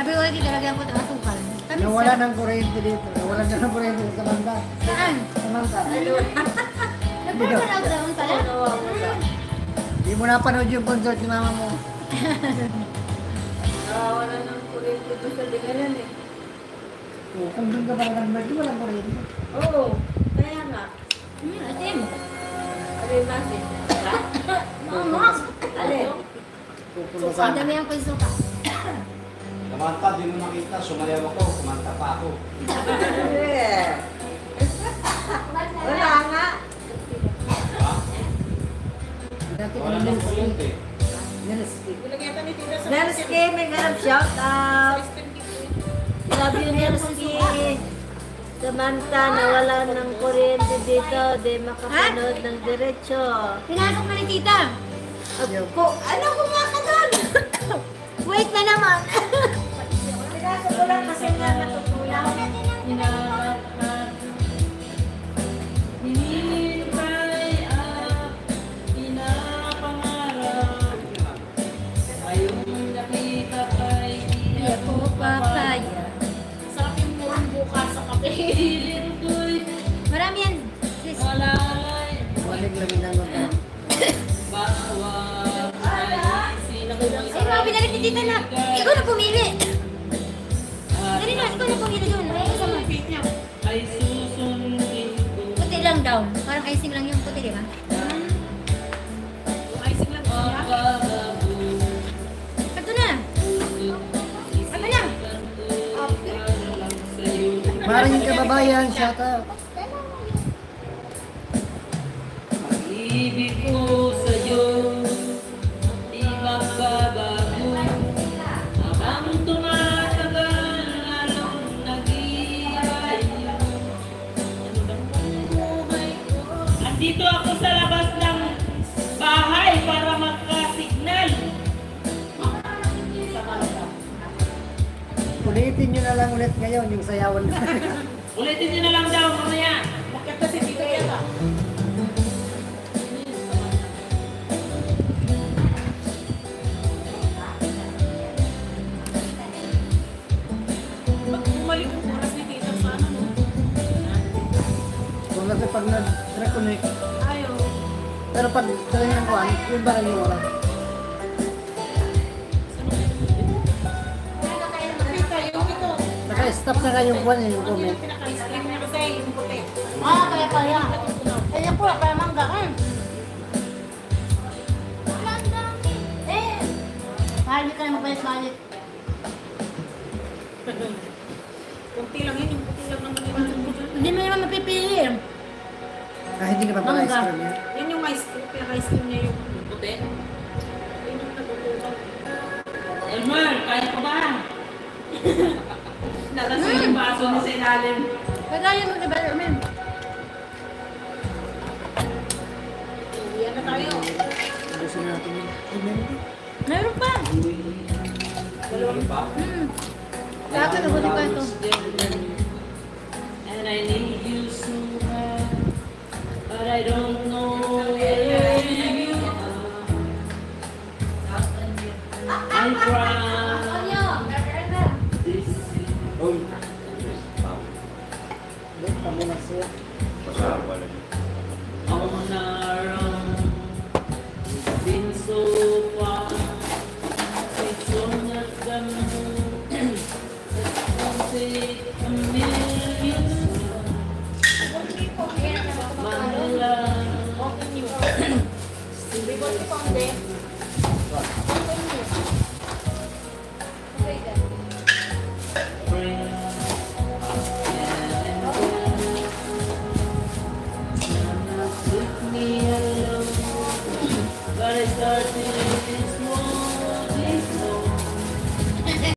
Sabi ko kay talaga po ito asukal. Nawala ng kuryente dito. Nawala na ng kuryente sa Manda. Saan? Sa Manda. Nagpapanood naman pala? Hindi mo napanood yung concert ni mama mo. Wala ng kuryente doon sa lingalan eh. Oh, kung doon ka parang nag-merge, walang kuryente. Oo, kaya nga. Atim. Aray masin. Mama. Alin? Ang dami ang pagsuka. Kumanta, di mo makita. Sumayaw ako, kumanta pa ako. Wala nga. Ha? Dati Wala ng kuryente. Nerski, may ganap shout out. Love you, Nerski. Samantha, nawala ng kuryente dito. Di makapanood ng diretso. Pinasok na ni tita. Ano kumawa ka doon? Wait na naman. Pinasok ko lang kasi nga natutulaw. Hinihintay at pinapangarap. Ngayong nakita kay Hindi ako papaya. Sarap yung murang bukas sa kape. Hilin ko'y Marami yan. Sis. malalay. Walig lang inanong. Bawat ay sinakawang Ay, mga binalik ni tita na. Ikaw na pumili. Dali na, ikaw na pumili doon. Ay, kasama. ay susundin ko. Puti lang daw. Parang icing lang yung puti, di ba? Pagkagabu. Ito na. Ano na? Parang yung kababayan, shout out. Ibig ko sa'yo, di magbabago. Habang tumatagal, lalong nag-iibayo. Andito ako sa labas ng bahay para magka-signal. Ulitin nyo na lang ulit ngayon yung sayawan na. Ulitin nyo na lang daw mamaya. Bakit kasi dito yan ah? Bumalik ang oras ni Tita sa ano no? Kung kasi pag nag-reconnect. Ayaw. Pero pag talagang kuhan, yun ba rin yung oras? Tita, yung ito. Naka-stop na kayong kuhan yung comment. Pinaka-stream niya kasi yung puti. Kaya kaya. Ay, ako wala kaya mangga ka. Balik ka na magbayad-balik. Kunti lang yun, yung puti lang naman yung Hindi mo naman mapipili. Ah, hindi ka pa pala Mangga. ice cream yan. Yan yung ice cream, pinaka-ice cream niya yung puti. Yun yung nagutulog. Elmer, kaya ka ba? Nalasing yung baso mo sa ilalim. Kagaya mo, diba, Ermin? Yan na tayo. Ubusin natin yun. Ay, meron din. Meron pa. Ano pa? Lahat na buti pa ito. And I need you so bad, but I don't know where you are. I try this Uy. Hindi, pamunas siya. Pasarap lang. on our own. Been so